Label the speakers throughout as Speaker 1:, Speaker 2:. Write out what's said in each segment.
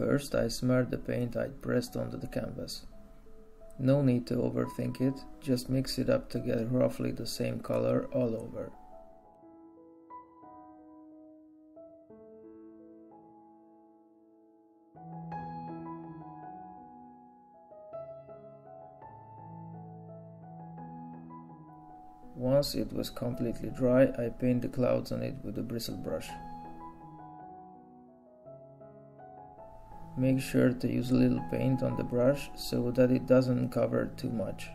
Speaker 1: First, I smeared the paint I'd pressed onto the canvas. No need to overthink it, just mix it up to get roughly the same color all over. Once it was completely dry, I painted the clouds on it with a bristle brush. Make sure to use a little paint on the brush so that it doesn't cover too much.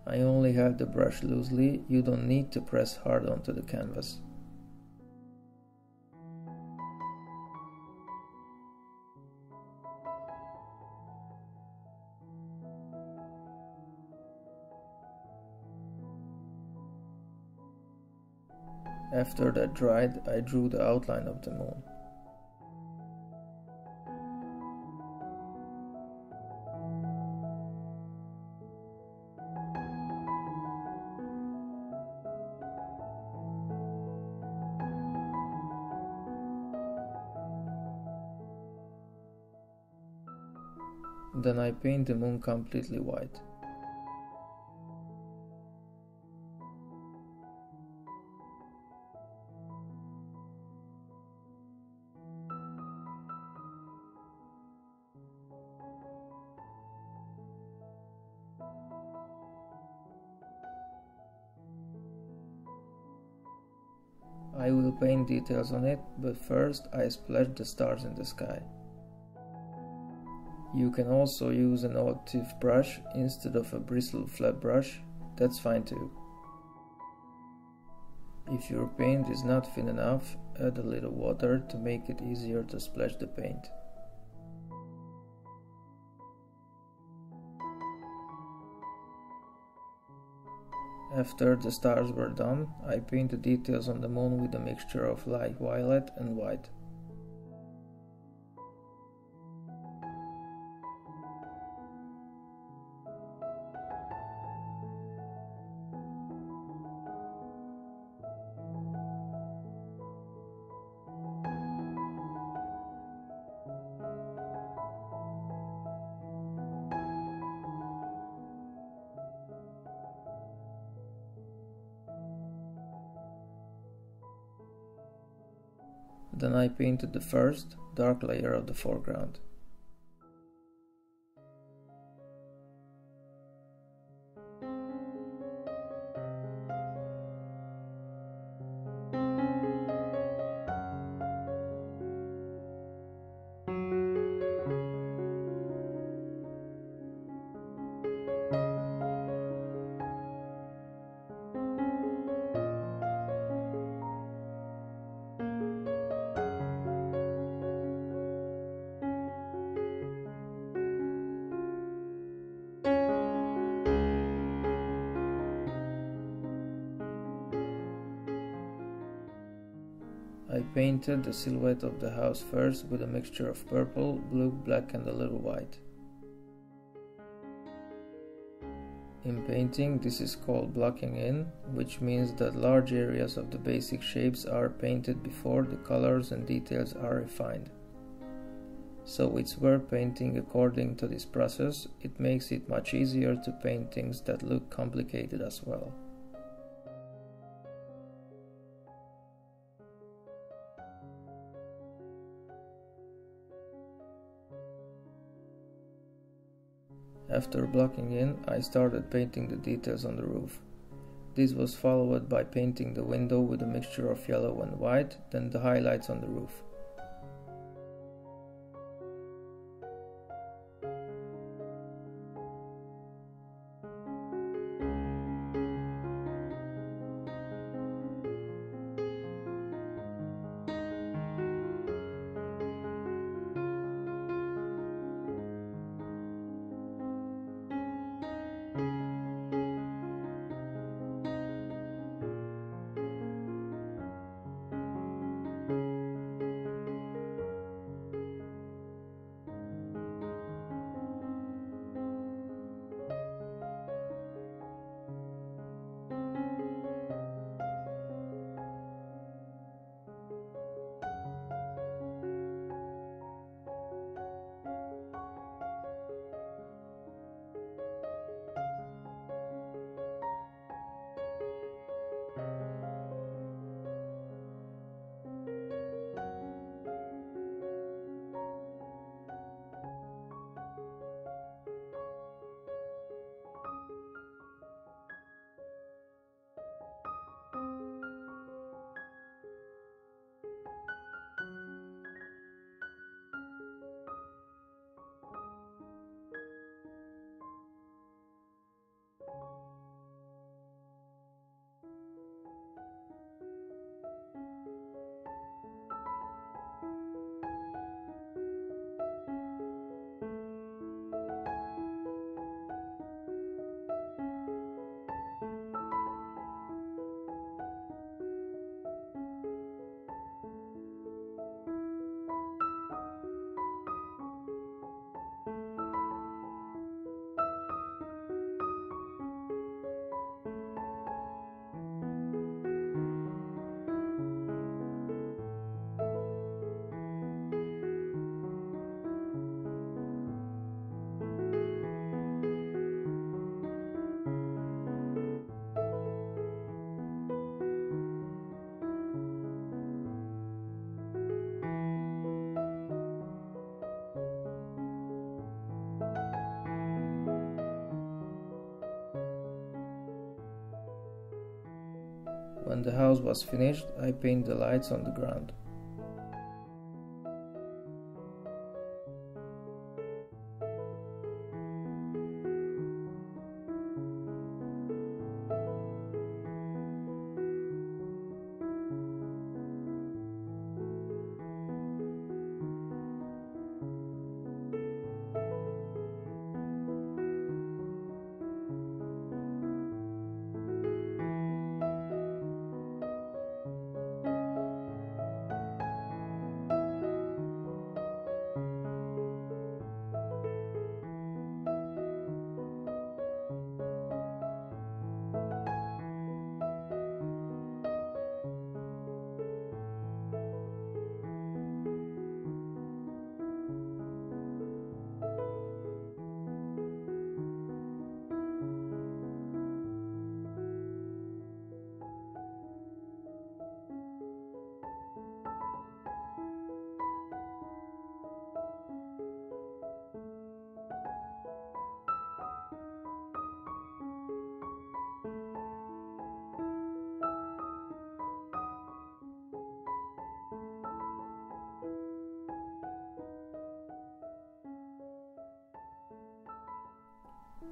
Speaker 1: I only have the brush loosely, you don't need to press hard onto the canvas. After that dried, I drew the outline of the moon. Then I paint the moon completely white. I will paint details on it, but first I splashed the stars in the sky. You can also use an olive brush instead of a bristle flat brush, that's fine too. If your paint is not thin enough, add a little water to make it easier to splash the paint. After the stars were done, I painted details on the moon with a mixture of light violet and white. Then I painted the first, dark layer of the foreground. I painted the silhouette of the house first with a mixture of purple, blue, black and a little white. In painting, this is called blocking in, which means that large areas of the basic shapes are painted before the colors and details are refined. So it's worth painting according to this process. It makes it much easier to paint things that look complicated as well. After blocking in, I started painting the details on the roof. This was followed by painting the window with a mixture of yellow and white, then the highlights on the roof. When the house was finished, I painted the lights on the ground.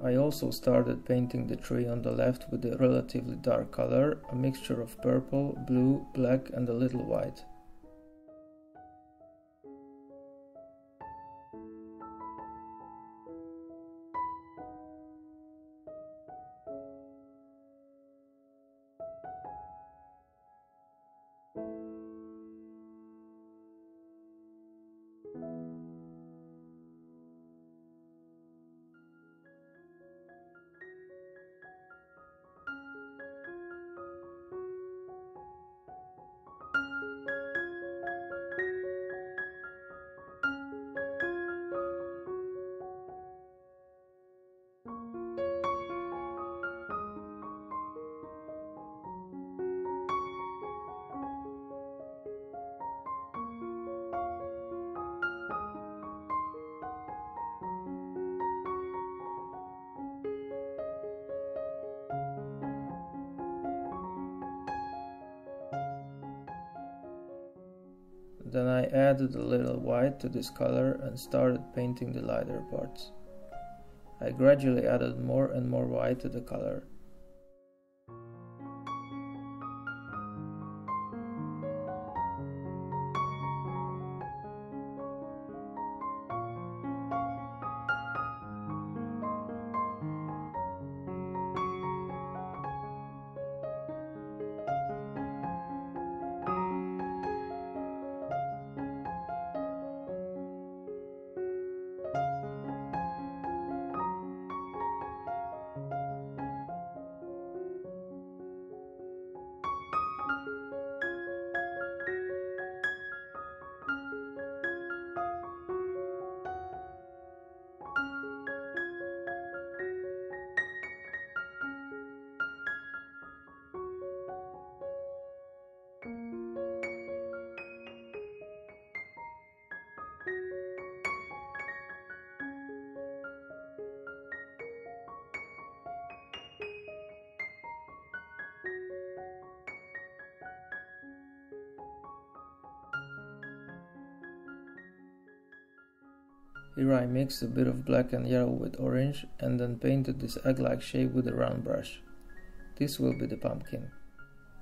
Speaker 1: I also started painting the tree on the left with a relatively dark color, a mixture of purple, blue, black and a little white. Then I added a little white to this color and started painting the lighter parts. I gradually added more and more white to the color. Here I mixed a bit of black and yellow with orange and then painted this egg-like shape with a round brush. This will be the pumpkin.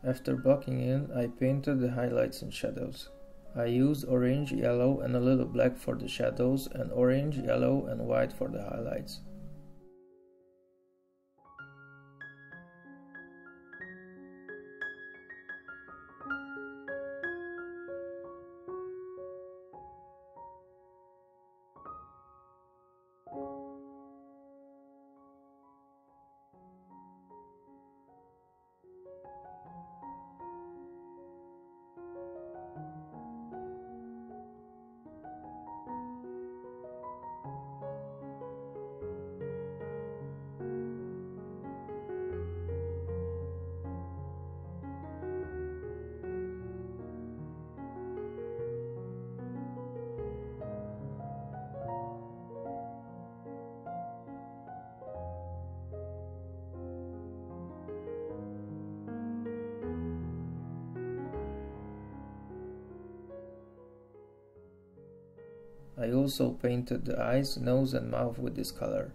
Speaker 1: After blocking in, I painted the highlights and shadows. I used orange, yellow and a little black for the shadows and orange, yellow and white for the highlights. I also painted the eyes, nose and mouth with this color.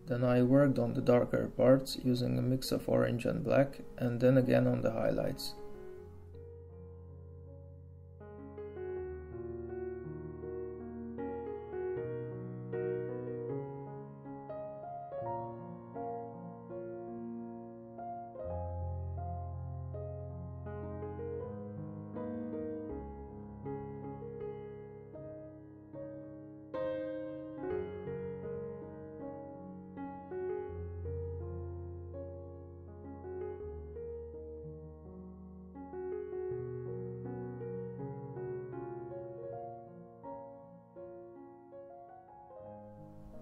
Speaker 1: Then I worked on the darker parts using a mix of orange and black, and then again on the highlights.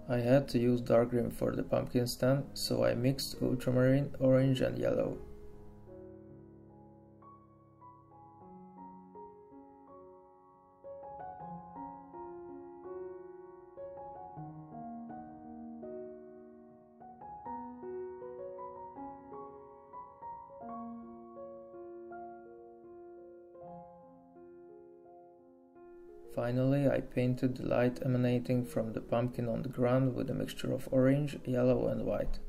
Speaker 1: I had to use dark green for the pumpkin stand, so I mixed ultramarine, orange and yellow. Finally, I painted the light emanating from the pumpkin on the ground with a mixture of orange, yellow and white.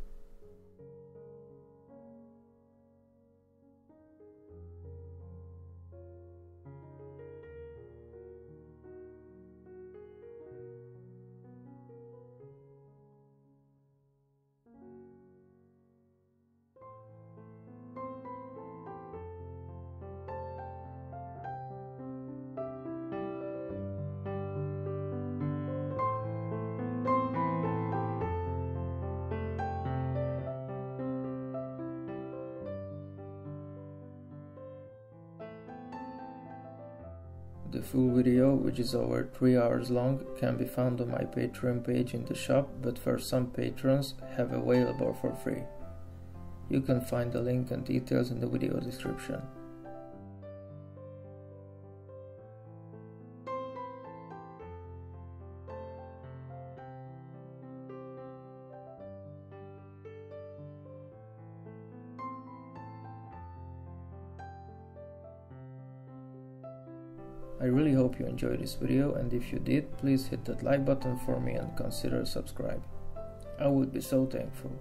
Speaker 1: The full video, which is over 3 hours long, can be found on my Patreon page in the shop, but for some patrons have available for free. You can find the link and details in the video description. I really hope you enjoyed this video, and if you did, please hit that like button for me and consider subscribe. I would be so thankful.